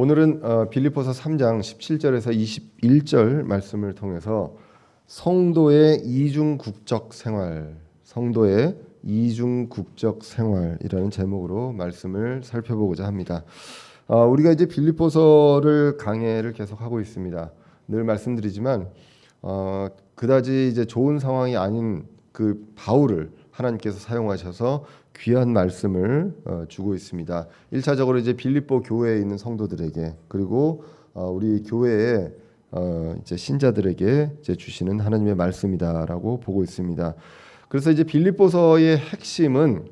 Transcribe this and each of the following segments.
오늘은 빌립보서 3장 17절에서 21절 말씀을 통해서 성도의 이중국적 생활이라는 제목으로 말씀을 살펴보고자 합니다. 우리가 이제 빌립보서를 강해를 계속하고 있습니다. 늘 말씀드리지만 그다지 이제 좋은 상황이 아닌 그 바울을 하나님께서 사용하셔서 귀한 말씀을 주고 있습니다. 1차적으로 이제 빌립보 교회에 있는 성도들에게, 그리고 우리 교회의 이제 신자들에게 이제 주시는 하나님의 말씀이다라고 보고 있습니다. 그래서 이제 빌립보서의 핵심은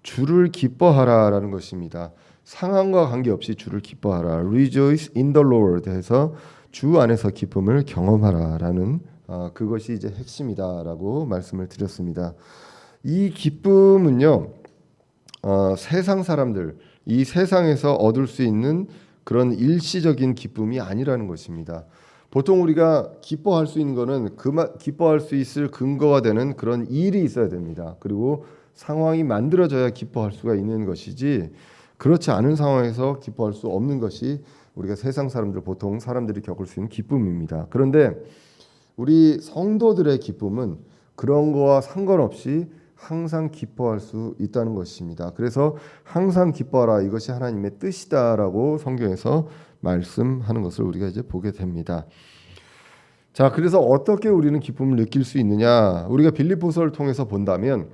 주를 기뻐하라라는 것입니다. 상황과 관계없이 주를 기뻐하라. Rejoice in the Lord 해서 주 안에서 기쁨을 경험하라라는 그것이 이제 핵심이다라고 말씀을 드렸습니다. 이 기쁨은요, 세상 사람들, 이 세상에서 얻을 수 있는 그런 일시적인 기쁨이 아니라는 것입니다. 보통 우리가 기뻐할 수 있는 것은 기뻐할 수 있을 근거가 되는 그런 일이 있어야 됩니다. 그리고 상황이 만들어져야 기뻐할 수가 있는 것이지, 그렇지 않은 상황에서 기뻐할 수 없는 것이 우리가 세상 사람들, 보통 사람들이 겪을 수 있는 기쁨입니다. 그런데 우리 성도들의 기쁨은 그런 거와 상관없이 항상 기뻐할 수 있다는 것입니다. 그래서 항상 기뻐하라, 이것이 하나님의 뜻이다라고 성경에서 말씀하는 것을 우리가 이제 보게 됩니다. 자, 그래서 어떻게 우리는 기쁨을 느낄 수 있느냐? 우리가 빌립보서를 통해서 본다면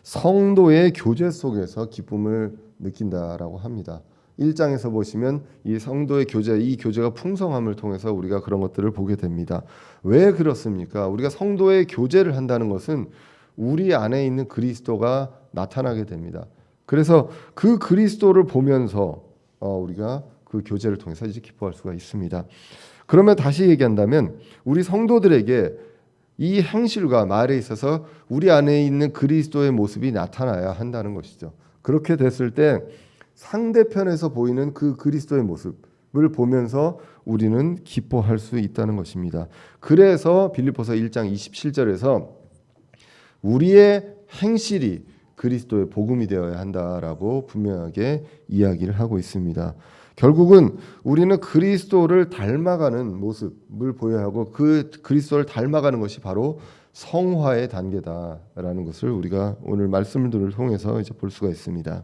성도의 교제 속에서 기쁨을 느낀다라고 합니다. 1장에서 보시면 이 성도의 교제, 이 교제가 풍성함을 통해서 우리가 그런 것들을 보게 됩니다. 왜 그렇습니까? 우리가 성도의 교제를 한다는 것은 우리 안에 있는 그리스도가 나타나게 됩니다. 그래서 그 그리스도를 보면서 우리가 그 교제를 통해서 이제 기뻐할 수가 있습니다. 그러면 다시 얘기한다면 우리 성도들에게 이 행실과 말에 있어서 우리 안에 있는 그리스도의 모습이 나타나야 한다는 것이죠. 그렇게 됐을 때 상대편에서 보이는 그 그리스도의 모습을 보면서 우리는 기뻐할 수 있다는 것입니다. 그래서 빌립보서 1장 27절에서 우리의 행실이 그리스도의 복음이 되어야 한다라고 분명하게 이야기를 하고 있습니다. 결국은 우리는 그리스도를 닮아가는 모습을 보여야 하고, 그 그리스도를 닮아가는 것이 바로 성화의 단계다라는 것을 우리가 오늘 말씀들을 통해서 이제 볼 수가 있습니다.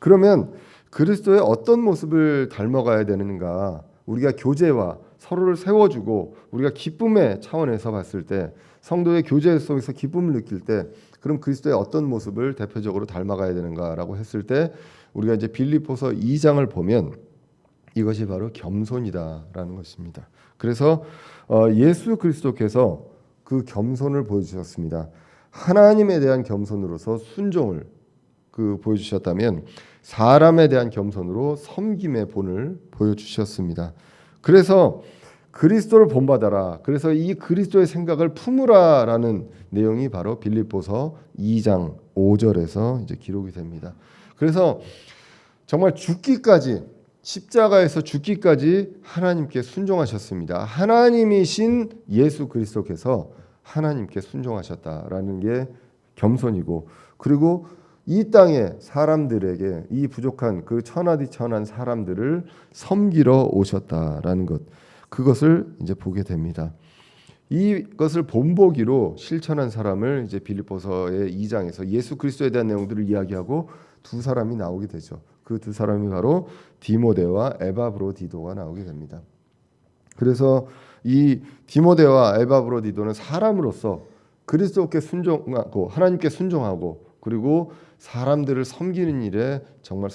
그러면 그리스도의 어떤 모습을 닮아가야 되는가? 우리가 교제와 서로를 세워주고 우리가 기쁨의 차원에서 봤을 때, 성도의 교제 속에서 기쁨을 느낄 때, 그럼 그리스도의 어떤 모습을 대표적으로 닮아가야 되는가라고 했을 때, 우리가 이제 빌립보서 2장을 보면 이것이 바로 겸손이다라는 것입니다. 그래서 예수 그리스도께서 그 겸손을 보여주셨습니다. 하나님에 대한 겸손으로서 순종을 보여주셨다면, 사람에 대한 겸손으로 섬김의 본을 보여주셨습니다. 그래서 그리스도를 본받아라, 그래서 이 그리스도의 생각을 품으라라는 내용이 바로 빌립보서 2장 5절에서 이제 기록이 됩니다. 그래서 정말 죽기까지, 십자가에서 죽기까지 하나님께 순종하셨습니다. 하나님이신 예수 그리스도께서 하나님께 순종하셨다라는 게 겸손이고, 그리고 이 땅의 사람들에게, 이 부족한 그 천하디천한 사람들을 섬기러 오셨다라는 것, 그것을 이제 보게 됩니다. 이것을 본보기로 실천한 사람을 이제 빌립보서의 2장에서 예수 그리스도에 대한 내용들을 이야기하고 두 사람이 나오게 되죠. 그 두 사람이 바로 디모데와 에바브로디도가 나오게 됩니다. 그래서 이 디모데와 에바브로디도는 사람으로서 그리스도께 순종하고 하나님께 순종하고, 그리고 사람들을 섬기는 일에 정말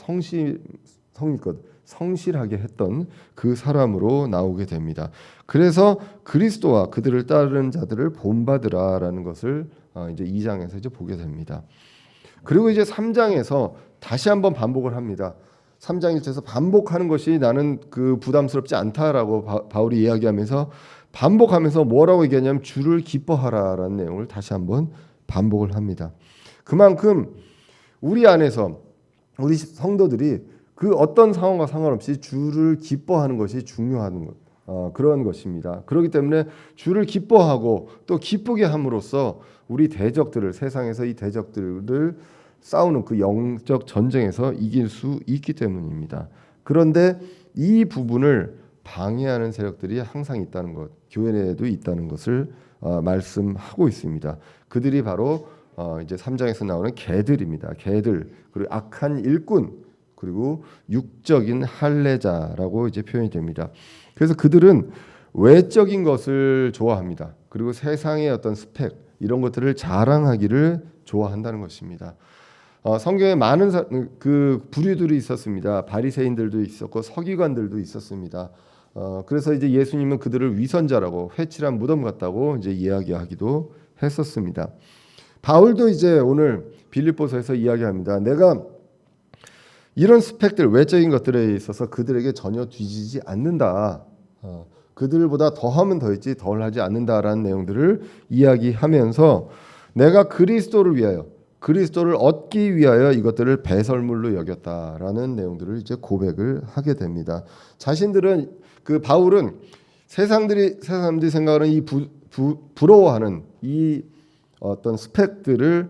성실하게 했던 그 사람으로 나오게 됩니다. 그래서 그리스도와 그들을 따르는 자들을 본받으라라는 것을 이제 2장에서 이제 보게 됩니다. 그리고 이제 3장에서 다시 한번 반복을 합니다. 3장 1절에서 반복하는 것이 나는 그 부담스럽지 않다라고 바울이 이야기하면서, 반복하면서 뭐라고 얘기하냐면 주를 기뻐하라라는 내용을 다시 한번 반복을 합니다. 그만큼 우리 안에서 우리 성도들이 그 어떤 상황과 상관없이 주를 기뻐하는 것이 중요한 그런 것입니다. 그렇기 때문에 주를 기뻐하고 또 기쁘게 함으로써 우리 대적들을, 세상에서 이 대적들을 싸우는 그 영적 전쟁에서 이길 수 있기 때문입니다. 그런데 이 부분을 방해하는 세력들이 항상 있다는 것, 교회 내에도 있다는 것을 말씀하고 있습니다. 그들이 바로 이제 3장에서 나오는 개들입니다. 개들, 그리고 악한 일꾼, 그리고 육적인 할례자라고 이제 표현이 됩니다. 그래서 그들은 외적인 것을 좋아합니다. 그리고 세상의 어떤 스펙 이런 것들을 자랑하기를 좋아한다는 것입니다. 성경에 많은 그 부류들이 있었습니다. 바리새인들도 있었고 서기관들도 있었습니다. 그래서 이제 예수님은 그들을 위선자라고, 회칠한 무덤 같다고 이제 이야기하기도 했었습니다. 바울도 이제 오늘 빌립보서에서 이야기합니다. 내가 이런 스펙들, 외적인 것들에 있어서 그들에게 전혀 뒤지지 않는다. 그들보다 더하면 더했지 덜하지 않는다라는 내용들을 이야기하면서 내가 그리스도를 위하여, 그리스도를 얻기 위하여 이것들을 배설물로 여겼다라는 내용들을 이제 고백을 하게 됩니다. 자신들은 그 바울은 사람들이 생각하는 이 부러워하는 이 어떤 스펙들을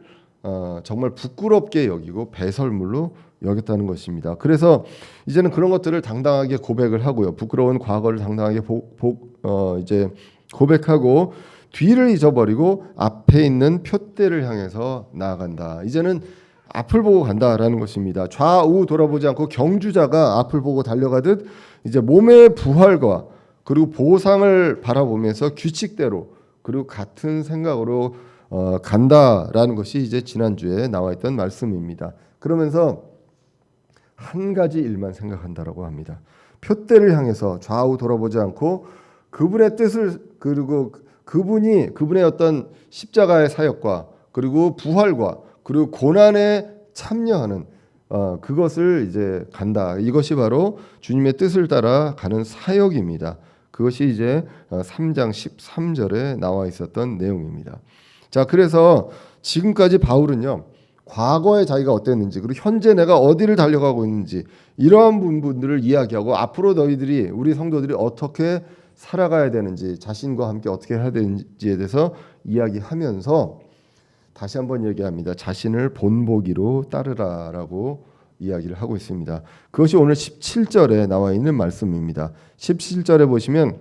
정말 부끄럽게 여기고 배설물로 여겼다는 것입니다. 그래서 이제는 그런 것들을 당당하게 고백을 하고요. 부끄러운 과거를 당당하게 이제 고백하고 뒤를 잊어버리고 앞에 있는 표대를 향해서 나아간다. 이제는 앞을 보고 간다라는 것입니다. 좌우 돌아보지 않고 경주자가 앞을 보고 달려가듯 이제 몸의 부활과 그리고 보상을 바라보면서 규칙대로 그리고 같은 생각으로 간다라는 것이 이제 지난주에 나와 있던 말씀입니다. 그러면서 한 가지 일만 생각한다라고 합니다. 표대를 향해서 좌우 돌아보지 않고 그분의 뜻을, 그리고 그분의 어떤 십자가의 사역과 그리고 부활과 그리고 고난에 참여하는 그것을 이제 간다. 이것이 바로 주님의 뜻을 따라 가는 사역입니다. 그것이 이제 3장 13절에 나와 있었던 내용입니다. 자, 그래서 지금까지 바울은요, 과거에 자기가 어땠는지 그리고 현재 내가 어디를 달려가고 있는지 이러한 부분들을 이야기하고 앞으로 너희들이, 우리 성도들이 어떻게 살아가야 되는지, 자신과 함께 어떻게 해야 되는지에 대해서 이야기하면서 다시 한번 얘기합니다. 자신을 본보기로 따르라라고 이야기를 하고 있습니다. 그것이 오늘 17절에 나와 있는 말씀입니다. 17절에 보시면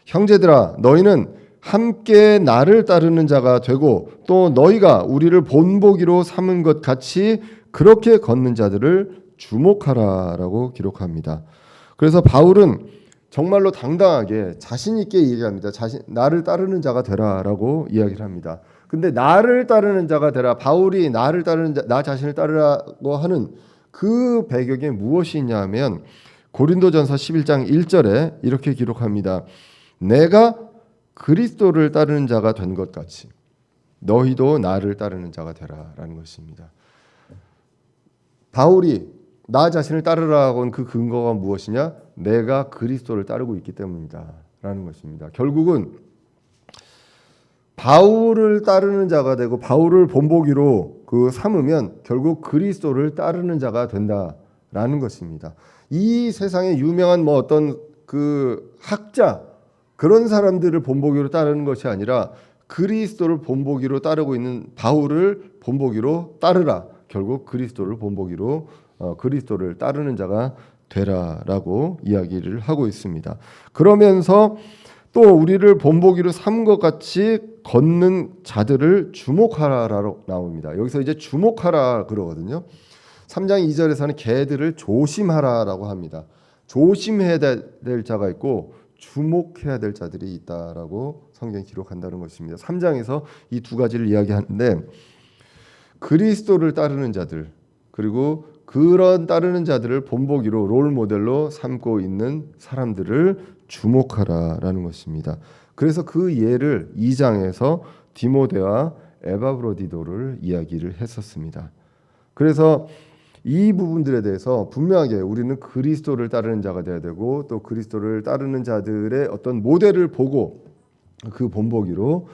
형제들아 너희는 함께 나를 따르는 자가 되고 또 너희가 우리를 본보기로 삼은 것 같이 그렇게 걷는 자들을 주목하라라고 기록합니다. 그래서 바울은 정말로 당당하게 자신 있게 얘기합니다. 나를 따르는 자가 되라라고 이야기를 합니다. 근데 나를 따르는 자가 되라, 바울이 나를 따르는 자, 나 자신을 따르라고 하는 그 배경에 무엇이 있냐면 고린도전서 11장 1절에 이렇게 기록합니다. 내가 그리스도를 따르는 자가 된 것 같이 너희도 나를 따르는 자가 되라라는 것입니다. 바울이 나 자신을 따르라고 한 그 근거가 무엇이냐? 내가 그리스도를 따르고 있기 때문이다 라는 것입니다. 결국은 바울을 따르는 자가 되고 바울을 본보기로 삼으면 결국 그리스도를 따르는 자가 된다라는 것입니다. 이 세상에 유명한 어떤 학자 그런 사람들을 본보기로 따르는 것이 아니라 그리스도를 본보기로 따르고 있는 바울을 본보기로 따르라. 결국 그리스도를 본보기로 그리스도를 따르는 자가 되라라고 이야기를 하고 있습니다. 그러면서 또 우리를 본보기로 삼은 것 같이 걷는 자들을 주목하라라고 나옵니다. 여기서 이제 주목하라 그러거든요. 3장 2절에서는 개들을 조심하라라고 합니다. 조심해야 될 자가 있고 주목해야 될 자들이 있다라고 성경이 기록한다는 것입니다. 3장에서 이 두 가지를 이야기하는데 그리스도를 따르는 자들 그리고 그런 따르는 자들을 본보기로 롤 모델로 삼고 있는 사람들을 주목하라라는 것입니다. 그래서 그 예를 2장에서 디모데와 에바브로디도를 이야기를 했었습니다. 그래서 이 부분들에 대해서 분명하게 우리는 그리스도를 따르는 자가 되어야 되고 또 그리스도를 따르는 자들의 어떤 모델을 보고 그 본보기로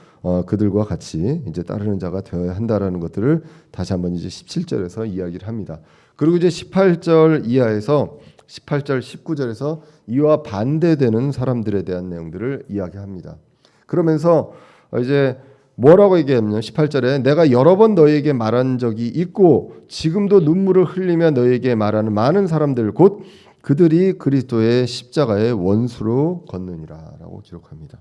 그들과 같이 이제 따르는 자가 되어야 한다라는 것들을 다시 한번 이제 17절에서 이야기를 합니다. 그리고 이제 18절 이하에서 18절 19절에서 이와 반대되는 사람들에 대한 내용들을 이야기합니다. 그러면서 이제 뭐라고 얘기하냐면 18절에 내가 여러 번 너희에게 말한 적이 있고 지금도 눈물을 흘리며 너희에게 말하는 많은 사람들 곧 그들이 그리스도의 십자가의 원수로 걷느니라라고 기록합니다.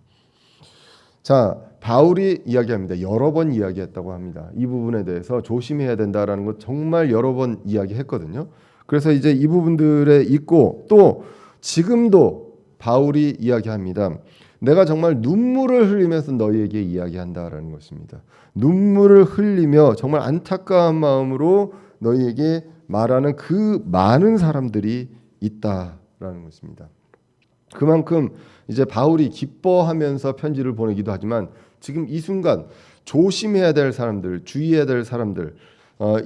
자, 바울이 이야기합니다. 여러 번 이야기했다고 합니다. 이 부분에 대해서 조심해야 된다라는 것 정말 여러 번 이야기했거든요. 그래서 이제 이 부분들에 있고 또 지금도 바울이 이야기합니다. 내가 정말 눈물을 흘리면서 너희에게 이야기한다라는 것입니다. 눈물을 흘리며 정말 안타까운 마음으로 너희에게 말하는 그 많은 사람들이 있다라는 것입니다. 그만큼 이제 바울이 기뻐하면서 편지를 보내기도 하지만 지금 이 순간 조심해야 될 사람들, 주의해야 될 사람들,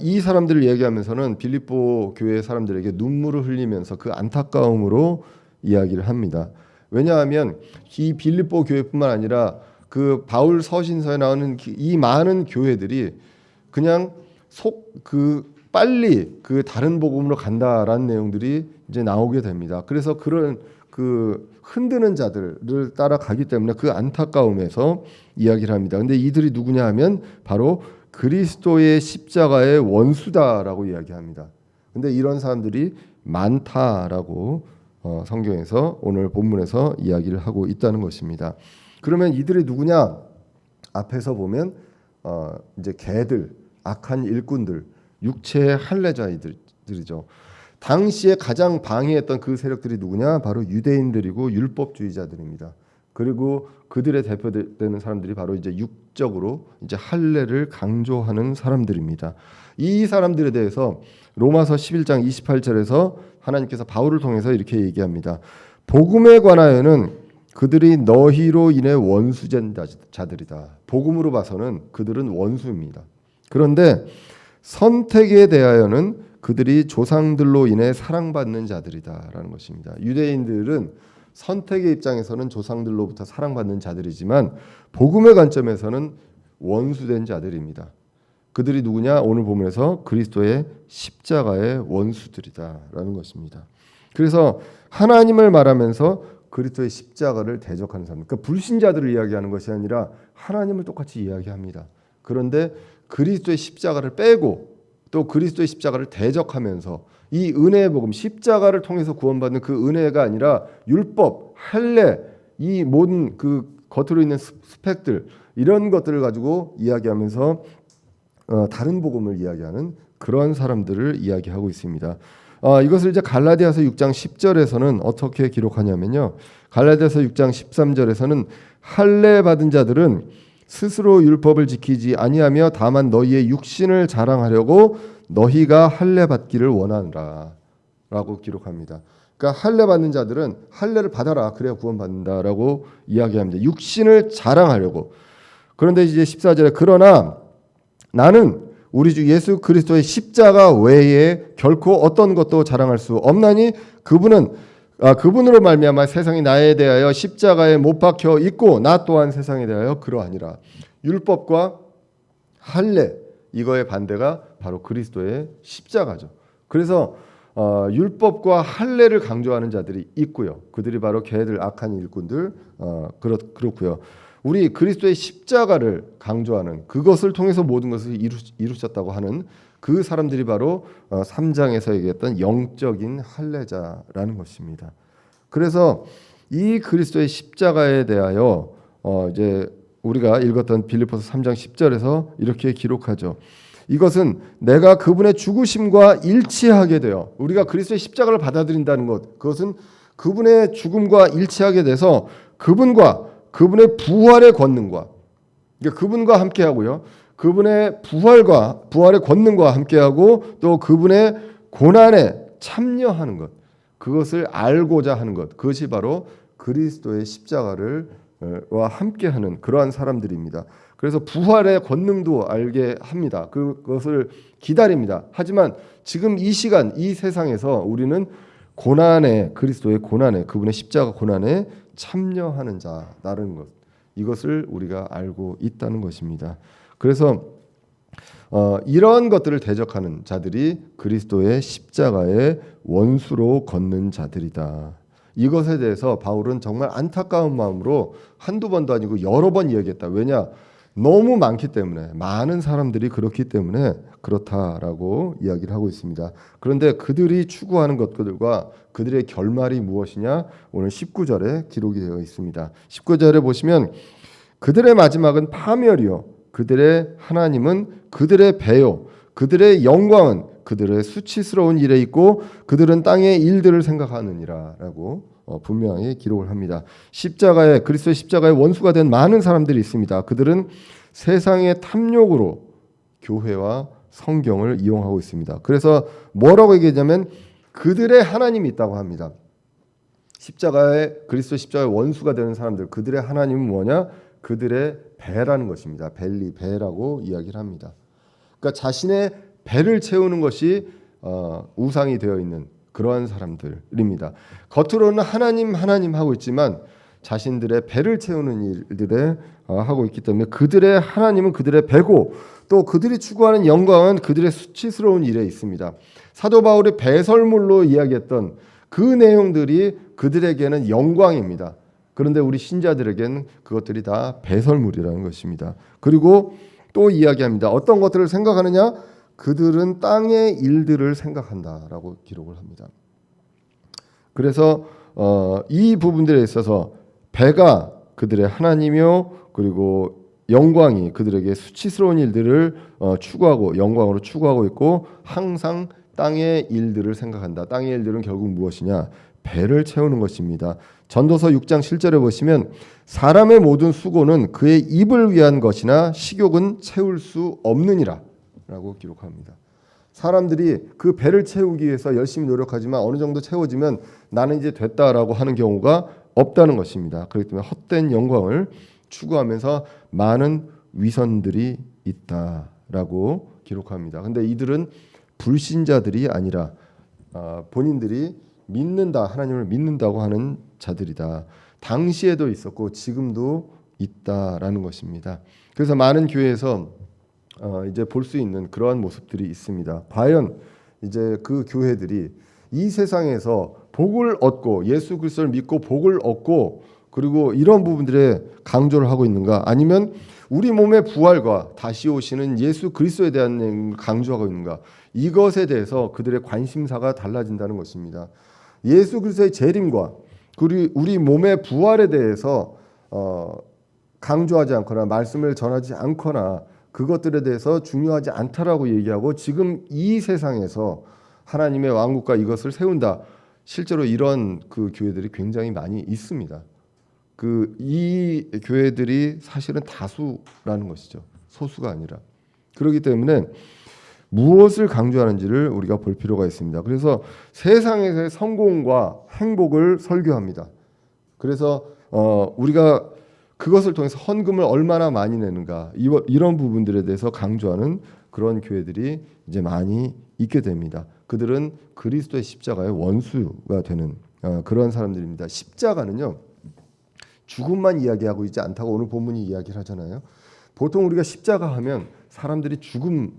이 사람들을 얘기하면서는 빌립보 교회 사람들에게 눈물을 흘리면서 그 안타까움으로 이야기를 합니다. 왜냐하면 이 빌립보 교회뿐만 아니라 그 바울 서신서에 나오는 이 많은 교회들이 그냥 빨리 그 다른 복음으로 간다라는 내용들이 이제 나오게 됩니다. 그래서 그런 그 흔드는 자들을 따라가기 때문에 그 안타까움에서 이야기를 합니다. 근데 이들이 누구냐 하면 바로 그리스도의 십자가의 원수다라고 이야기합니다. 근데 이런 사람들이 많다라고 성경에서 오늘 본문에서 이야기를 하고 있다는 것입니다. 그러면 이들이 누구냐? 앞에서 보면 이제 개들, 악한 일꾼들, 육체의 할례자들이죠. 당시에 가장 방해했던 그 세력들이 누구냐? 바로 유대인들이고 율법주의자들입니다. 그리고 그들의 대표되는 사람들이 바로 이제 육적으로 이제 할례를 강조하는 사람들입니다. 이 사람들에 대해서 로마서 11장 28절에서 하나님께서 바울을 통해서 이렇게 얘기합니다. 복음에 관하여는 그들이 너희로 인해 원수된 자들이다. 복음으로 봐서는 그들은 원수입니다. 그런데 선택에 대하여는 그들이 조상들로 인해 사랑받는 자들이다라는 것입니다. 유대인들은 선택의 입장에서는 조상들로부터 사랑받는 자들이지만 복음의 관점에서는 원수된 자들입니다. 그들이 누구냐? 오늘 본문에서 그리스도의 십자가의 원수들이다라는 것입니다. 그래서 하나님을 말하면서 그리스도의 십자가를 대적하는 사람, 그러니까 불신자들을 이야기하는 것이 아니라 하나님을 똑같이 이야기합니다. 그런데 그리스도의 십자가를 빼고 또 그리스도의 십자가를 대적하면서 이 은혜의 복음, 십자가를 통해서 구원받는 그 은혜가 아니라 율법, 할례, 이 모든 그 겉으로 있는 스펙들 이런 것들을 가지고 이야기하면서 다른 복음을 이야기하는 그런 사람들을 이야기하고 있습니다. 이것을 이제 갈라디아서 6장 10절에서는 어떻게 기록하냐면요. 갈라디아서 6장 13절에서는 할례 받은 자들은 스스로 율법을 지키지 아니하며 다만 너희의 육신을 자랑하려고 너희가 할례 받기를 원하노라 라고 기록합니다. 그러니까 할례 받는 자들은 할례를 받아라 그래야 구원받는다라고 이야기합니다. 육신을 자랑하려고. 그런데 이제 14절에 그러나 나는 우리 주 예수 그리스도의 십자가 외에 결코 어떤 것도 자랑할 수 없나니 그분으로 말미암아 세상이 나에 대하여 십자가에 못 박혀 있고 나 또한 세상에 대하여 그러하니라. 율법과 할례 이거의 반대가 바로 그리스도의 십자가죠. 그래서 율법과 할례를 강조하는 자들이 있고요. 그들이 바로 개들, 악한 일꾼들 그렇고요. 우리 그리스도의 십자가를 강조하는 그것을 통해서 모든 것을 이루셨다고 하는 그 사람들이 바로 3장에서 얘기했던 영적인 할례자라는 것입니다. 그래서 이 그리스도의 십자가에 대하여 이제 우리가 읽었던 빌립보서 3장 10절에서 이렇게 기록하죠. 이것은 내가 그분의 죽으심과 일치하게 되어 우리가 그리스도의 십자가를 받아들인다는 것 그것은 그분의 죽음과 일치하게 돼서 그분과 그분의 부활의 권능과 그러니까 그분과 함께하고요. 그분의 부활의 권능과 함께하고 또 그분의 고난에 참여하는 것 그것을 알고자 하는 것 그것이 바로 그리스도의 십자가와 함께하는 그러한 사람들입니다. 그래서 부활의 권능도 알게 합니다. 그것을 기다립니다. 하지만 지금 이 시간 이 세상에서 우리는 고난에 그리스도의 고난에 그분의 십자가 고난에 참여하는 자라는 것 이것을 우리가 알고 있다는 것입니다. 그래서 이러한 것들을 대적하는 자들이 그리스도의 십자가의 원수로 걷는 자들이다. 이것에 대해서 바울은 정말 안타까운 마음으로 한두 번도 아니고 여러 번 이야기했다. 왜냐? 너무 많기 때문에, 많은 사람들이 그렇기 때문에 그렇다라고 이야기를 하고 있습니다. 그런데 그들이 추구하는 것들과 그들의 결말이 무엇이냐? 오늘 19절에 기록이 되어 있습니다. 19절에 보시면 그들의 마지막은 파멸이요, 그들의 하나님은 그들의 배요, 그들의 영광은 그들의 수치스러운 일에 있고 그들은 땅의 일들을 생각하느니라라고 분명히 기록을 합니다. 십자가에, 그리스도의 십자가의 원수가 된 많은 사람들이 있습니다. 그들은 세상의 탐욕으로 교회와 성경을 이용하고 있습니다. 그래서 뭐라고 얘기하냐면 그들의 하나님이 있다고 합니다. 십자가에, 그리스도 십자가의 원수가 되는 사람들, 그들의 하나님은 뭐냐? 그들의 배라는 것입니다. 벨리, 배라고 이야기를 합니다. 그러니까 자신의 배를 채우는 것이 우상이 되어 있는 그러한 사람들입니다. 겉으로는 하나님 하나님 하고 있지만 자신들의 배를 채우는 일들에 하고 있기 때문에 그들의 하나님은 그들의 배고 또 그들이 추구하는 영광은 그들의 수치스러운 일에 있습니다. 사도 바울이 배설물로 이야기했던 그 내용들이 그들에게는 영광입니다. 그런데 우리 신자들에게는 그것들이 다 배설물이라는 것입니다. 그리고 또 이야기합니다. 어떤 것들을 생각하느냐? 그들은 땅의 일들을 생각한다라고 기록을 합니다. 그래서 이 부분들에 있어서 배가 그들의 하나님이요, 그리고 영광이 그들에게 수치스러운 일들을 추구하고 영광으로 추구하고 있고 항상 땅의 일들을 생각한다. 땅의 일들은 결국 무엇이냐? 배를 채우는 것입니다. 전도서 6장 7절에 보시면 사람의 모든 수고는 그의 입을 위한 것이나 식욕은 채울 수 없느니라 라고 기록합니다. 사람들이 그 배를 채우기 위해서 열심히 노력하지만 어느 정도 채워지면 나는 이제 됐다라고 하는 경우가 없다는 것입니다. 그렇기 때문에 헛된 영광을 추구하면서 많은 위선들이 있다라고 기록합니다. 그런데 이들은 불신자들이 아니라 본인들이 믿는다, 하나님을 믿는다고 하는 자들이다. 당시에도 있었고 지금도 있다라는 것입니다. 그래서 많은 교회에서 이제 볼 수 있는 그러한 모습들이 있습니다. 과연 이제 그 교회들이 이 세상에서 복을 얻고 예수 그리스도를 믿고 복을 얻고 그리고 이런 부분들에 강조를 하고 있는가? 아니면 우리 몸의 부활과 다시 오시는 예수 그리스도에 대한 내용을 강조하고 있는가? 이것에 대해서 그들의 관심사가 달라진다는 것입니다. 예수 그리스도의 재림과 우리 몸의 부활에 대해서 강조하지 않거나 말씀을 전하지 않거나 그것들에 대해서 중요하지 않다라고 얘기하고 지금 이 세상에서 하나님의 왕국과 이것을 세운다. 실제로 이런 그 교회들이 굉장히 많이 있습니다. 이 교회들이 사실은 다수라는 것이죠. 소수가 아니라. 그렇기 때문에 무엇을 강조하는지를 우리가 볼 필요가 있습니다. 그래서 세상에서의 성공과 행복을 설교합니다. 그래서 우리가 그것을 통해서 헌금을 얼마나 많이 내는가 이런 부분들에 대해서 강조하는 그런 교회들이 이제 많이 있게 됩니다. 그들은 그리스도의 십자가의 원수가 되는 그런 사람들입니다. 십자가는요 죽음만 이야기하고 있지 않다고 오늘 본문이 이야기를 하잖아요. 보통 우리가 십자가 하면 사람들이 죽음,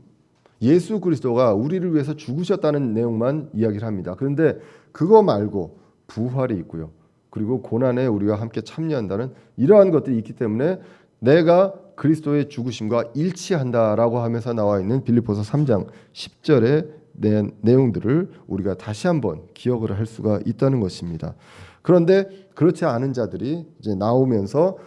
예수 그리스도가 우리를 위해서 죽으셨다는 내용만 이야기를 합니다. 그런데 그거 말고 부활이 있고요. 그리고 고난에 우리와 함께 참여한다는 이러한 것들이 있기 때문에 내가 그리스도의 죽으심과 일치한다라고 하면서 나와 있는 빌립보서 3장 10절의 내용들을 우리가 다시 한번 기억을 할 수가 있다는 것입니다. 그런데 그렇지 않은 자들이 이제 나오면서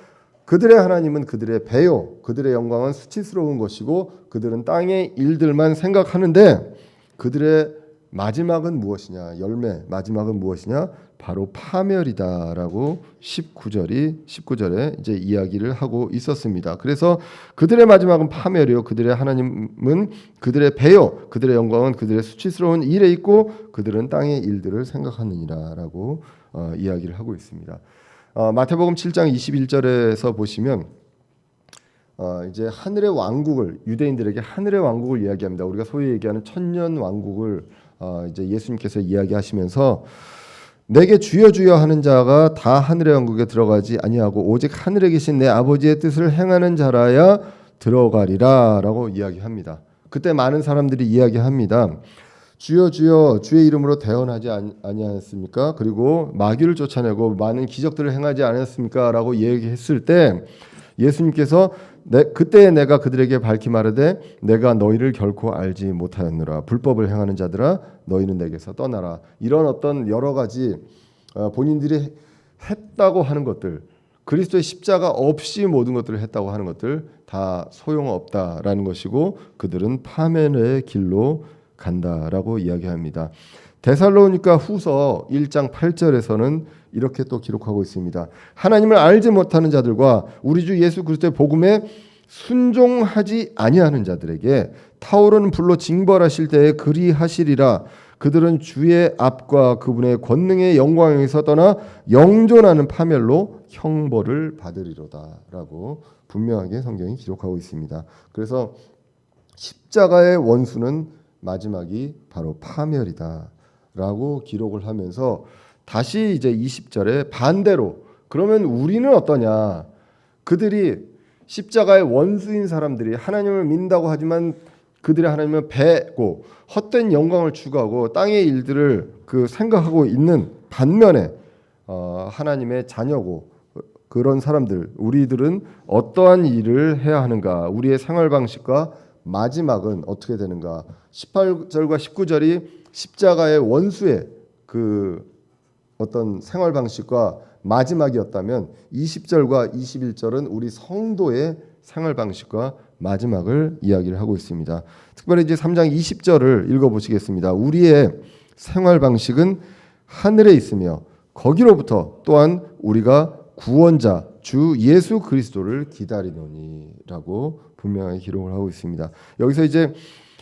그들의 하나님은 그들의 배요, 그들의 영광은 수치스러운 것이고 그들은 땅의 일들만 생각하는데 그들의 마지막은 무엇이냐? 열매 마지막은 무엇이냐? 바로 파멸이다라고 19절에 이제 이야기를 하고 있었습니다. 그래서 그들의 마지막은 파멸이요, 그들의 하나님은 그들의 배요, 그들의 영광은 그들의 수치스러운 일에 있고 그들은 땅의 일들을 생각하느니라라고 이야기를 하고 있습니다. 마태복음 7장 21절에서 보시면 이제 하늘의 왕국을 유대인들에게 하늘의 왕국을 이야기합니다. 우리가 소위 얘기하는 천년 왕국을 이제 예수님께서 이야기하시면서 내게 주여 주여 하는 자가 다 하늘의 왕국에 들어가지 아니하고 오직 하늘에 계신 내 아버지의 뜻을 행하는 자라야 들어가리라라고 이야기합니다. 그때 많은 사람들이 이야기합니다. 주여 주여 주의 이름으로 대언하지 아니하였습니까? 그리고 마귀를 쫓아내고 많은 기적들을 행하지 않았습니까? 라고 얘기했을 때 예수님께서 그때 내가 그들에게 밝히 말하되 내가 너희를 결코 알지 못하였노라. 불법을 행하는 자들아 너희는 내게서 떠나라. 이런 어떤 여러 가지 본인들이 했다고 하는 것들, 그리스도의 십자가 없이 모든 것들을 했다고 하는 것들 다 소용없다라는 것이고 그들은 파멸의 길로 간다라고 이야기합니다. 데살로니가 후서 1장 8절에서는 이렇게 또 기록하고 있습니다. 하나님을 알지 못하는 자들과 우리 주 예수 그리스도의 복음에 순종하지 아니하는 자들에게 타오르는 불로 징벌하실 때에 그리하시리라. 그들은 주의 앞과 그분의 권능의 영광에서 떠나 영존하는 파멸로 형벌을 받으리로다 라고 분명하게 성경이 기록하고 있습니다. 그래서 십자가의 원수는 마지막이 바로 파멸이다 라고 기록을 하면서 다시 이제 20절에 반대로 그러면 우리는 어떠냐? 그들이 십자가의 원수인 사람들이 하나님을 믿는다고 하지만 그들의 하나님은 배고 헛된 영광을 추구하고 땅의 일들을 생각하고 있는 반면에 하나님의 자녀고 그런 사람들 우리들은 어떠한 일을 해야 하는가? 우리의 생활 방식과 마지막은 어떻게 되는가? 18절과 19절이 십자가의 원수의 어떤 생활 방식과 마지막이었다면 20절과 21절은 우리 성도의 생활 방식과 마지막을 이야기를 하고 있습니다. 특별히 이제 3장 20절을 읽어보시겠습니다. 우리의 생활 방식은 하늘에 있으며 거기로부터 또한 우리가 구원자 주 예수 그리스도를 기다리노니라고 분명하게 기록을 하고 있습니다. 여기서 이제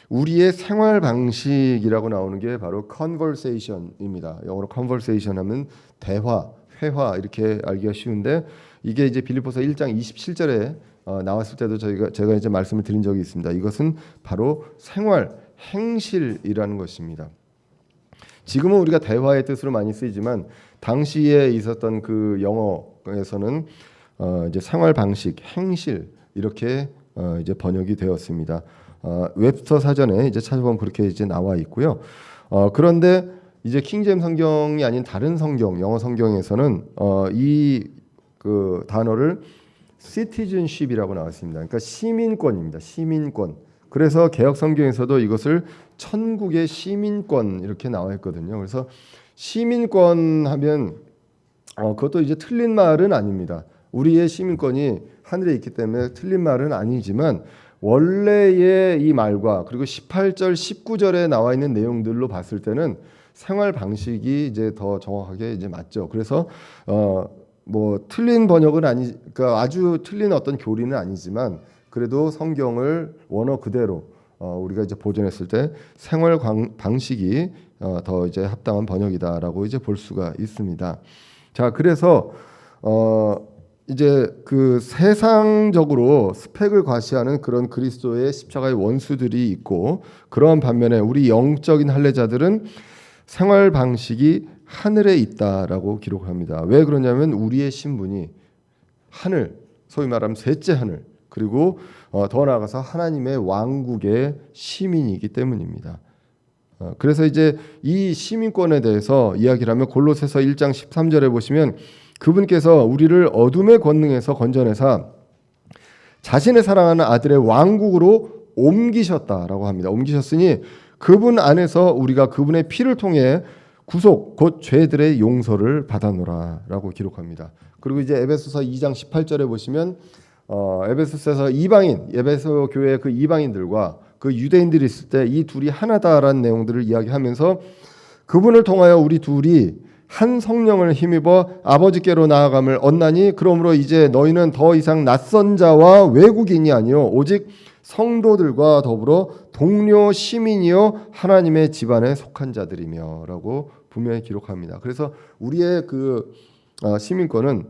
우리의 생활 방식이라고 나오는 게 바로 conversation입니다. 영어로 conversation 하면 대화, 회화 이렇게 알기가 쉬운데 이게 이제 빌립보서 1장 27절에 나왔을 때도 제가 이제 말씀을 드린 적이 있습니다. 이것은 바로 생활, 행실이라는 것입니다. 지금은 우리가 대화의 뜻으로 많이 쓰이지만 당시에 있었던 그 영어에서는 이제 생활 방식, 행실 이렇게 이제 번역이 되었습니다. 웹스터 사전에 이제 찾아보면 그렇게 이제 나와 있고요. 그런데 이제 킹제임 성경이 아닌 다른 성경, 영어 성경에서는 이 단어를 citizenship이라고 나왔습니다. 그러니까 시민권입니다. 시민권. 그래서 개역 성경에서도 이것을 천국의 시민권 이렇게 나와 있거든요. 그래서 시민권 하면 그것도 이제 틀린 말은 아닙니다. 우리의 시민권이 하늘에 있기 때문에 틀린 말은 아니지만 원래의 이 말과 그리고 18절, 19절에 나와 있는 내용들로 봤을 때는 생활 방식이 이제 더 정확하게 이제 맞죠. 그래서 뭐 틀린 번역은 그러니까 아주 틀린 어떤 교리는 아니지만 그래도 성경을 원어 그대로 우리가 이제 보존했을 때 생활 방식이 더 이제 합당한 번역이다라고 이제 볼 수가 있습니다. 자, 그래서 이제 세상적으로 스펙을 과시하는 그런 그리스도의 십자가의 원수들이 있고 그러한 반면에 우리 영적인 할례자들은 생활 방식이 하늘에 있다라고 기록합니다. 왜 그러냐면 우리의 신분이 하늘, 소위 말하면 셋째 하늘 그리고 더 나아가서 하나님의 왕국의 시민이기 때문입니다. 그래서 이제 이 시민권에 대해서 이야기를 하면 골로새서 1장 13절에 보시면 그분께서 우리를 어둠의 권능에서 건져내사 자신의 사랑하는 아들의 왕국으로 옮기셨다라고 합니다. 옮기셨으니 그분 안에서 우리가 그분의 피를 통해 구속 곧 죄들의 용서를 받아노라라고 기록합니다. 그리고 이제 에베소서 2장 18절에 보시면 에베소서에서 에베소 교회의 그 이방인들과 그 유대인들이 있을 때 이 둘이 하나다라는 내용들을 이야기하면서 그분을 통하여 우리 둘이 한 성령을 힘입어 아버지께로 나아감을 얻나니 그러므로 이제 너희는 더 이상 낯선 자와 외국인이 아니요 오직 성도들과 더불어 동료 시민이요 하나님의 집안에 속한 자들이며라고 분명히 기록합니다. 그래서 우리의 시민권은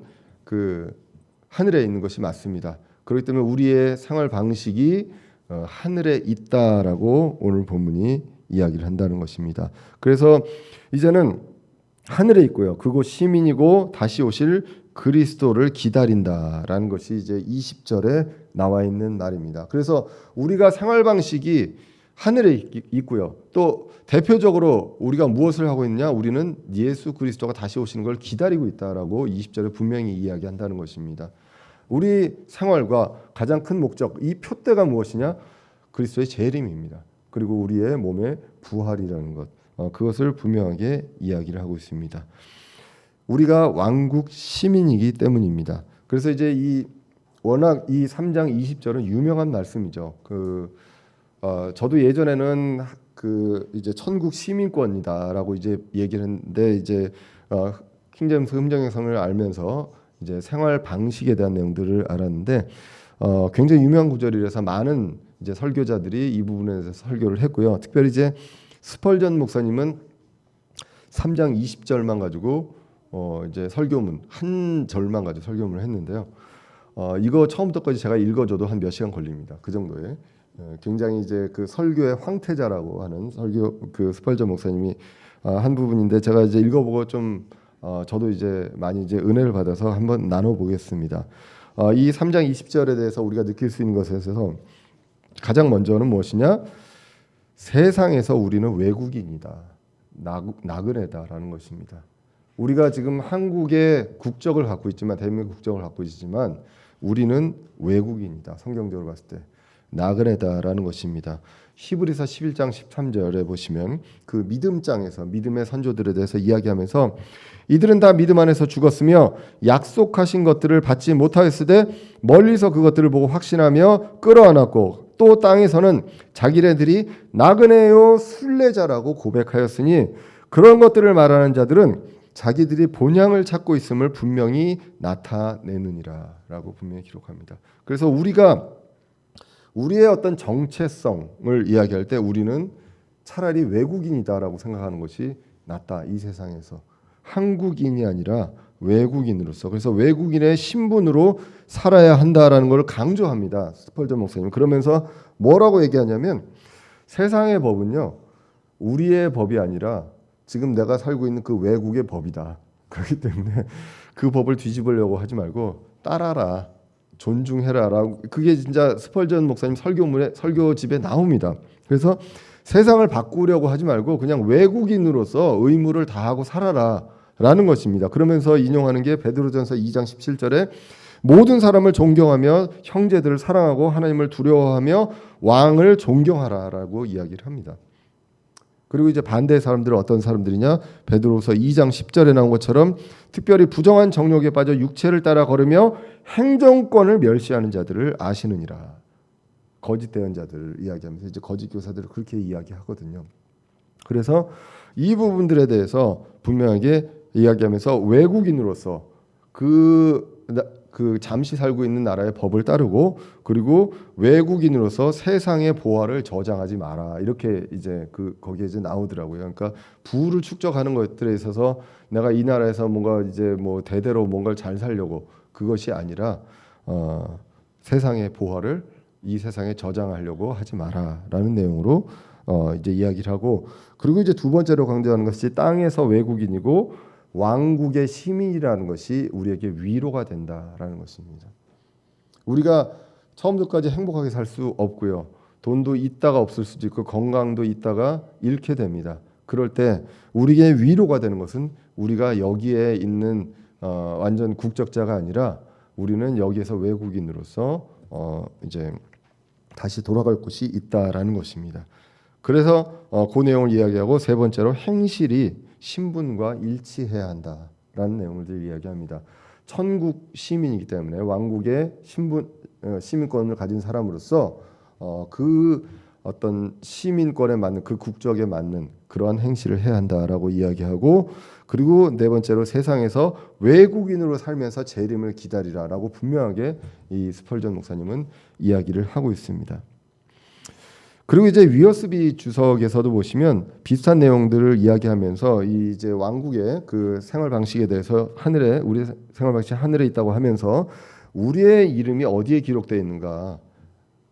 하늘에 있는 것이 맞습니다. 그렇기 때문에 우리의 생활 방식이 하늘에 있다라고 오늘 본문이 이야기를 한다는 것입니다. 그래서 이제는 하늘에 있고요. 그곳 시민이고 다시 오실 그리스도를 기다린다라는 것이 이제 20절에 나와 있는 말입니다. 그래서 우리가 생활 방식이 하늘에 있고요. 또 대표적으로 우리가 무엇을 하고 있느냐? 우리는 예수 그리스도가 다시 오시는 걸 기다리고 있다라고 20절에 분명히 이야기한다는 것입니다. 우리 생활과 가장 큰 목적, 이 표대가 무엇이냐? 그리스도의 재림입니다. 그리고 우리의 몸의 부활이라는 것, 그것을 분명하게 이야기를 하고 있습니다. 우리가 왕국 시민이기 때문입니다. 그래서 이제 워낙 이 3장 20절은 유명한 말씀이죠. 저도 예전에는 이제 천국 시민권이다라고 이제 얘기를 했는데 이제 킹제임스 음정형성을 알면서 이제 생활 방식에 대한 내용들을 알았는데 굉장히 유명한 구절이라서 많은 이제 설교자들이 이 부분에 대해서 설교를 했고요. 특별히 이제 스펄전 목사님은 3장 20절만 가지고 이제 설교문 한 절만 가지고 설교문을 했는데요. 이거 처음부터까지 제가 읽어줘도 한 몇 시간 걸립니다. 그 정도에 굉장히 이제 그 설교의 황태자라고 하는 스펄전 목사님이 한 부분인데 제가 이제 읽어보고 좀 저도 이제 많이 이제 은혜를 받아서 한번 나눠보겠습니다. 이 3장 20절에 대해서 우리가 느낄 수 있는 것에 있어서 가장 먼저는 무엇이냐? 세상에서 우리는 외국인이다, 나그네다라는 것입니다. 우리가 지금 한국의 국적을 갖고 있지만, 대한민국 국적을 갖고 있지만 우리는 외국인이다. 성경적으로 봤을 때 나그네다라는 것입니다. 히브리서 11장 13절에 보시면 그 믿음장에서 믿음의 선조들에 대해서 이야기하면서 이들은 다 믿음 안에서 죽었으며 약속하신 것들을 받지 못하였으되 멀리서 그것들을 보고 확신하며 끌어안았고 또 땅에서는 자기네들이 나그네요 순례자라고 고백하였으니 그런 것들을 말하는 자들은 자기들이 본향을 찾고 있음을 분명히 나타내느니라 라고 분명히 기록합니다. 그래서 우리가 우리의 어떤 정체성을 이야기할 때 우리는 차라리 외국인이다라고 생각하는 것이 낫다. 이 세상에서 한국인이 아니라 외국인으로서, 그래서 외국인의 신분으로 살아야 한다라는 것을 강조합니다. 스펄전 목사님. 그러면서 뭐라고 얘기하냐면 세상의 법은요 우리의 법이 아니라 지금 내가 살고 있는 그 외국의 법이다. 그렇기 때문에 그 법을 뒤집으려고 하지 말고 따라라, 존중해라라고. 그게 진짜 스펄전 목사님 설교집에 나옵니다. 그래서 세상을 바꾸려고 하지 말고 그냥 외국인으로서 의무를 다하고 살아라라는 것입니다. 그러면서 인용하는 게 베드로전서 2장 17절에 모든 사람을 존경하며 형제들을 사랑하고 하나님을 두려워하며 왕을 존경하라라고 이야기를 합니다. 그리고 이제 반대의 사람들은 어떤 사람들이냐? 베드로서 2장 10절에 나온 것처럼 특별히 부정한 정욕에 빠져 육체를 따라 걸으며 행정권을 멸시하는 자들을 아시느니라. 거짓 대언자들을 이야기하면서 이제 거짓 교사들을 그렇게 이야기하거든요. 그래서 이 부분들에 대해서 분명하게 이야기하면서 외국인으로서 그 잠시 살고 있는 나라의 법을 따르고 그리고 외국인으로서 세상의 보화를 저장하지 마라. 이렇게 이제 거기에 이제 나오더라고요. 그러니까 부를 축적하는 것들에 있어서 내가 이 나라에서 뭔가 이제 뭐 대대로 뭔가를 잘 살려고 그것이 아니라 세상의 보화를 이 세상에 저장하려고 하지 마라라는 내용으로 이제 이야기를 하고, 그리고 이제 두 번째로 강조하는 것이 땅에서 외국인이고 왕국의 시민이라는 것이 우리에게 위로가 된다라는 것입니다. 우리가 처음부터까지 행복하게 살 수 없고요. 돈도 있다가 없을 수도 있고 건강도 있다가 잃게 됩니다. 그럴 때 우리에게 위로가 되는 것은 우리가 여기에 있는 완전 국적자가 아니라 우리는 여기에서 외국인으로서 이제 다시 돌아갈 곳이 있다라는 것입니다. 그래서 그 내용을 이야기하고 세 번째로 행실이 신분과 일치해야 한다라는 내용을 이야기합니다. 천국 시민이기 때문에 왕국의 시민권을 가진 사람으로서 그 어떤 시민권에 맞는 그 국적에 맞는 그러한 행실을 해야 한다라고 이야기하고, 그리고 네 번째로 세상에서 외국인으로 살면서 재림을 기다리라라고 분명하게 이 스펄전 목사님은 이야기를 하고 있습니다. 그리고 이제 위어스비 주석에서도 보시면 비슷한 내용들을 이야기하면서 이제 왕국의 그 생활 방식에 대해서 우리 생활 방식이 하늘에 있다고 하면서 우리의 이름이 어디에 기록되어 있는가,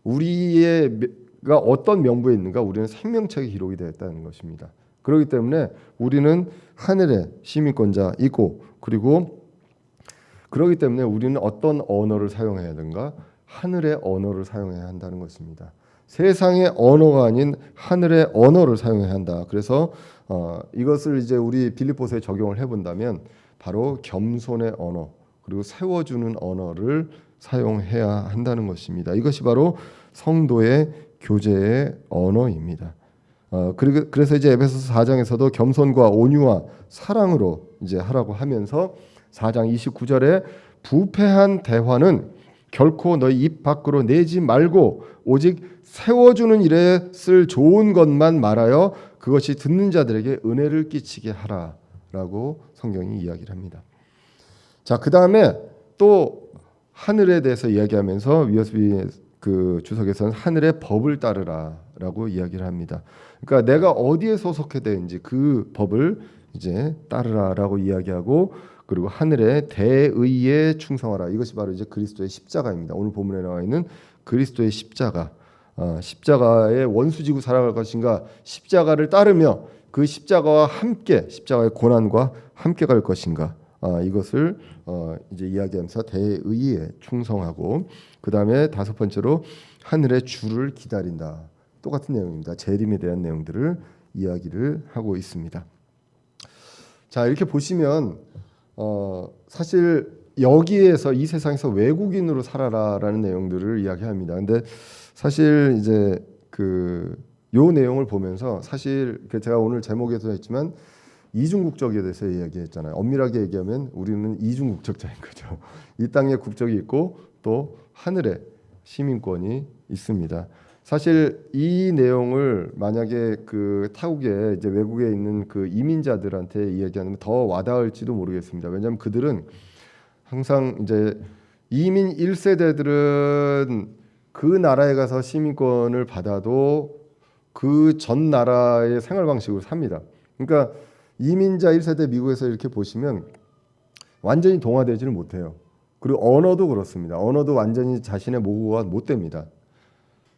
우리가 어떤 명부에 있는가, 우리는 생명책에 기록이 되어 있다는 것입니다. 그렇기 때문에 우리는 하늘의 시민권자이고, 그리고 그렇기 때문에 우리는 어떤 언어를 사용해야 되는가, 하늘의 언어를 사용해야 한다는 것입니다. 세상의 언어가 아닌 하늘의 언어를 사용해야 한다. 그래서 이것을 이제 우리 빌립보서에 적용을 해본다면 바로 겸손의 언어, 그리고 세워주는 언어를 사용해야 한다는 것입니다. 이것이 바로 성도의 교제의 언어입니다. 그래서 이제 에베소서 4장에서도 겸손과 온유와 사랑으로 이제 하라고 하면서 4장 29절에 부패한 대화는 결코 너희 입 밖으로 내지 말고 오직 세워주는 일에 쓸 좋은 것만 말하여 그것이 듣는 자들에게 은혜를 끼치게 하라라고 성경이 이야기를 합니다. 자, 그 다음에 또 하늘에 대해서 이야기하면서 USB 그 주석에서는 하늘의 법을 따르라라고 이야기를 합니다. 그러니까 내가 어디에 소속해 되는지 그 법을 이제 따르라라고 이야기하고, 그리고 하늘의 대의에 충성하라. 이것이 바로 이제 그리스도의 십자가입니다. 오늘 본문에 나와 있는 그리스도의 십자가. 십자가의 원수지고 살아갈 것인가, 십자가를 따르며 그 십자가와 함께 십자가의 고난과 함께 갈 것인가, 이것을 이제 이야기하면서 대의에 충성하고, 그 다음에 다섯 번째로 하늘의 주를 기다린다. 똑같은 내용입니다. 재림에 대한 내용들을 이야기를 하고 있습니다. 자, 이렇게 보시면 사실 여기에서 이 세상에서 외국인으로 살아라라는 내용들을 이야기합니다. 근데 사실 이제 요 내용을 보면서 사실 제가 오늘 제목에도 했지만 이중국적에 대해서 이야기했잖아요. 엄밀하게 얘기하면 우리는 이중국적자인 거죠. 이 땅에 국적이 있고 또 하늘에 시민권이 있습니다. 사실 이 내용을 만약에 그 타국에 이제 외국에 있는 그 이민자들한테 이야기하면 더 와닿을지도 모르겠습니다. 왜냐하면 그들은 항상 이제 이민 1세대들은 그 나라에 가서 시민권을 받아도 그 전 나라의 생활 방식으로 삽니다. 그러니까 이민자 1세대 미국에서 이렇게 보시면 완전히 동화되지를 못해요. 그리고 언어도 그렇습니다. 언어도 완전히 자신의 모국어가 못 됩니다.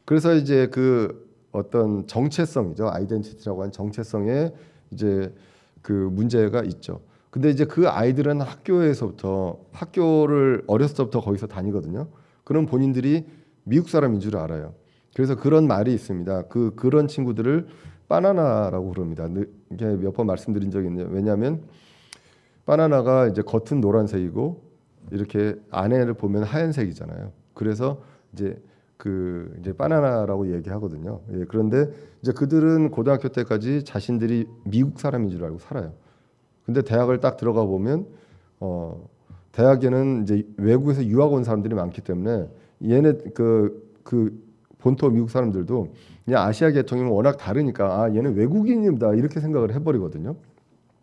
그래서 이제 그 어떤 정체성이죠. 아이덴티티라고 하는 정체성에 이제 그 문제가 있죠. 근데 이제 그 아이들은 학교를 어렸을 때부터 거기서 다니거든요. 그럼 본인들이 미국 사람인 줄 알아요. 그래서 그런 말이 있습니다. 그런 친구들을 바나나라고 부릅니다. 이게 몇 번 말씀드린 적이 있는데, 왜냐하면 바나나가 이제 겉은 노란색이고 이렇게 안에를 보면 하얀색이잖아요. 그래서 이제 이제 바나나라고 얘기하거든요. 예, 그런데 이제 그들은 고등학교 때까지 자신들이 미국 사람인 줄 알고 살아요. 근데 대학을 딱 들어가 보면 대학에는 이제 외국에서 유학 온 사람들이 많기 때문에 얘네 그 본토 미국 사람들도 그냥 아시아 계통이면 워낙 다르니까 얘는 외국인이다 이렇게 생각을 해버리거든요.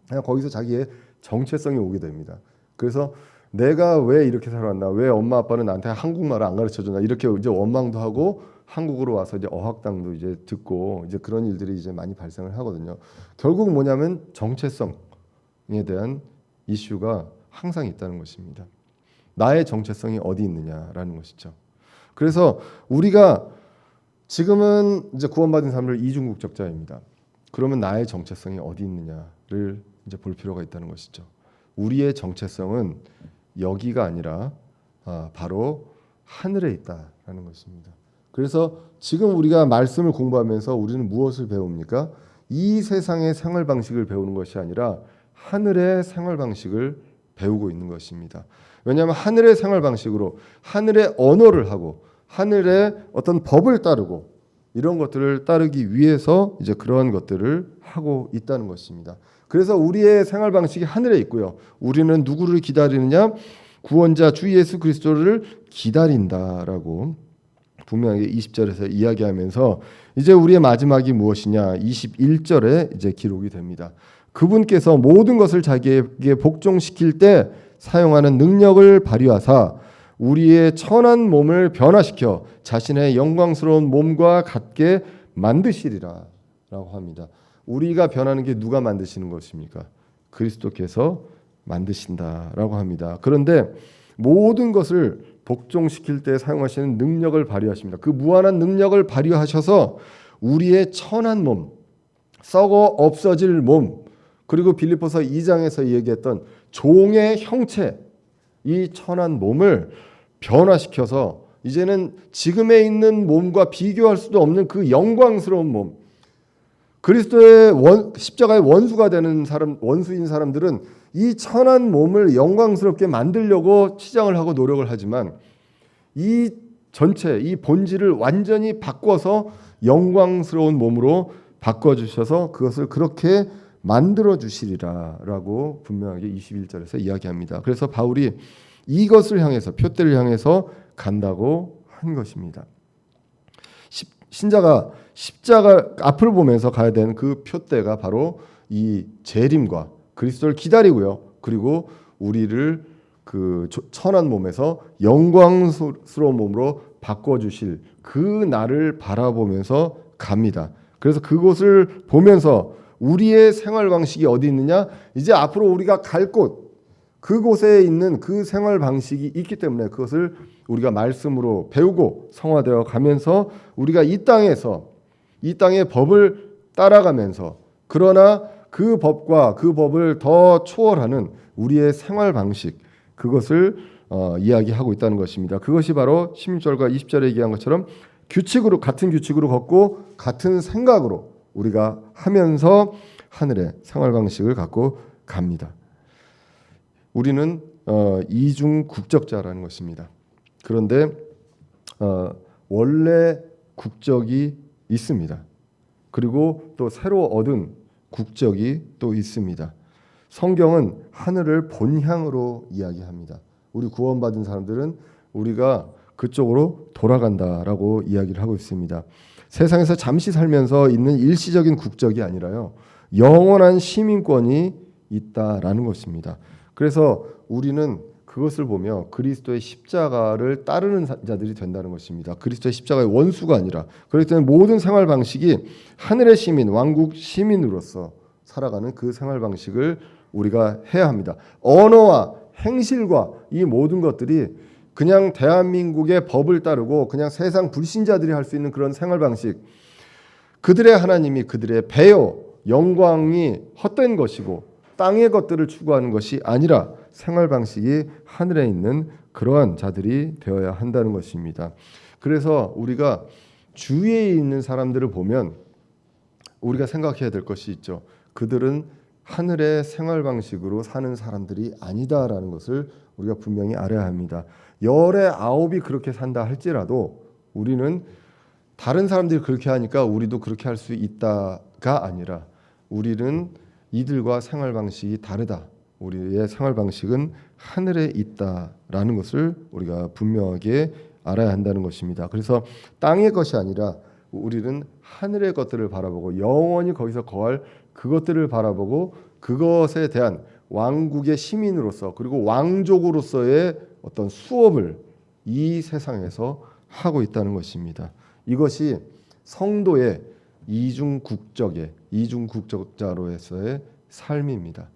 그냥 거기서 자기의 정체성이 오게 됩니다. 그래서 내가 왜 이렇게 살아왔나, 왜 엄마 아빠는 나한테 한국말을 안 가르쳐줬나, 이렇게 이제 원망도 하고 한국으로 와서 이제 어학당도 이제 듣고 이제 그런 일들이 이제 많이 발생을 하거든요. 결국 뭐냐면 정체성에 대한 이슈가 항상 있다는 것입니다. 나의 정체성이 어디 있느냐라는 것이죠. 그래서 우리가 지금은 이제 구원받은 사람들 이중국적자입니다. 그러면 나의 정체성이 어디 있느냐를 이제 볼 필요가 있다는 것이죠. 우리의 정체성은 여기가 아니라 바로 하늘에 있다라는 것입니다. 그래서 지금 우리가 말씀을 공부하면서 우리는 무엇을 배웁니까? 이 세상의 생활 방식을 배우는 것이 아니라 하늘의 생활 방식을 배우고 있는 것입니다. 왜냐하면 하늘의 생활 방식으로 하늘의 언어를 하고 하늘의 어떤 법을 따르고 이런 것들을 따르기 위해서 이제 그러한 것들을 하고 있다는 것입니다. 그래서 우리의 생활 방식이 하늘에 있고요. 우리는 누구를 기다리느냐? 구원자 주 예수 그리스도를 기다린다라고 분명하게 20절에서 이야기하면서 이제 우리의 마지막이 무엇이냐? 21절에 이제 기록이 됩니다. 그분께서 모든 것을 자기에게 복종시킬 때 사용하는 능력을 발휘하사 우리의 천한 몸을 변화시켜 자신의 영광스러운 몸과 같게 만드시리라 라고 합니다. 우리가 변하는 게 누가 만드시는 것입니까? 그리스도께서 만드신다라고 합니다. 그런데 모든 것을 복종시킬 때 사용하시는 능력을 발휘하십니다. 그 무한한 능력을 발휘하셔서 우리의 천한 몸, 썩어 없어질 몸, 그리고 빌립보서 2장에서 얘기했던 종의 형체, 이 천한 몸을 변화시켜서 이제는 지금에 있는 몸과 비교할 수도 없는 그 영광스러운 몸, 그리스도의 십자가의 원수가 되는 사람, 원수인 사람들은 이 천한 몸을 영광스럽게 만들려고 치장을 하고 노력을 하지만 이 전체 이 본질을 완전히 바꿔서 영광스러운 몸으로 바꿔주셔서 그것을 그렇게 만들어 주시리라라고 분명하게 21절에서 이야기합니다. 그래서 바울이 이것을 향해서 표대를 향해서 간다고 한 것입니다. 신자가 십자가 앞을 보면서 가야 되는 그 표대가 바로 이 재림과 그리스도를 기다리고요. 그리고 우리를 그 천한 몸에서 영광스러운 몸으로 바꿔주실 그 날을 바라보면서 갑니다. 그래서 그곳을 보면서 우리의 생활 방식이 어디 있느냐? 이제 앞으로 우리가 갈 곳, 그곳에 있는 그 생활 방식이 있기 때문에 그것을 우리가 말씀으로 배우고 성화되어 가면서 우리가 이 땅에서 이 땅의 법을 따라가면서 그러나 그 법과 그 법을 더 초월하는 우리의 생활 방식 그것을 이야기하고 있다는 것입니다. 그것이 바로 16절과 20절에 얘기한 것처럼 규칙으로 같은 규칙으로 걷고 같은 생각으로 우리가 하면서 하늘의 생활 방식을 갖고 갑니다. 우리는 이중 국적자라는 것입니다. 그런데 원래 국적이 있습니다. 그리고 또 새로 얻은 국적이 또 있습니다. 성경은 하늘을 본향으로 이야기합니다. 우리 구원받은 사람들은 우리가 그쪽으로 돌아간다라고 이야기를 하고 있습니다. 세상에서 잠시 살면서 있는 일시적인 국적이 아니라요. 영원한 시민권이 있다라는 것입니다. 그래서 우리는 그것을 보며 그리스도의 십자가를 따르는 자들이 된다는 것입니다. 그리스도의 십자가의 원수가 아니라 그렇기 때문에 모든 생활 방식이 하늘의 시민, 왕국 시민으로서 살아가는 그 생활 방식을 우리가 해야 합니다. 언어와 행실과 이 모든 것들이 그냥 대한민국의 법을 따르고 그냥 세상 불신자들이 할 수 있는 그런 생활 방식, 그들의 하나님이 그들의 배요, 영광이 헛된 것이고 땅의 것들을 추구하는 것이 아니라 생활 방식이 하늘에 있는 그러한 자들이 되어야 한다는 것입니다. 그래서 우리가 주위에 있는 사람들을 보면 우리가 생각해야 될 것이 있죠. 그들은 하늘의 생활 방식으로 사는 사람들이 아니다라는 것을 우리가 분명히 알아야 합니다. 열의 아홉이 그렇게 산다 할지라도 우리는 다른 사람들이 그렇게 하니까 우리도 그렇게 할 수 있다가 아니라 우리는 이들과 생활 방식이 다르다. 우리의 생활 방식은 하늘에 있다라는 것을 우리가 분명하게 알아야 한다는 것입니다. 그래서 땅의 것이 아니라 우리는 하늘의 것들을 바라보고 영원히 거기서 거할 그것들을 바라보고 그것에 대한 왕국의 시민으로서 그리고 왕족으로서의 어떤 수업을 이 세상에서 하고 있다는 것입니다. 이것이 성도의 이중국적자로서의 삶입니다.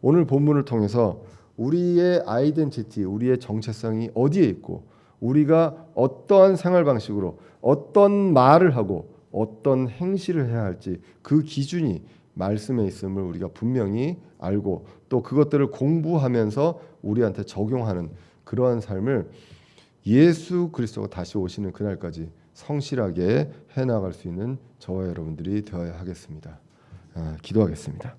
오늘 본문을 통해서 우리의 아이덴티티, 우리의 정체성이 어디에 있고 우리가 어떠한 생활 방식으로 어떤 말을 하고 어떤 행실을 해야 할지 그 기준이 말씀에 있음을 우리가 분명히 알고 또 그것들을 공부하면서 우리한테 적용하는 그러한 삶을 예수 그리스도가 다시 오시는 그날까지 성실하게 해나갈 수 있는 저와 여러분들이 되어야 하겠습니다. 기도하겠습니다.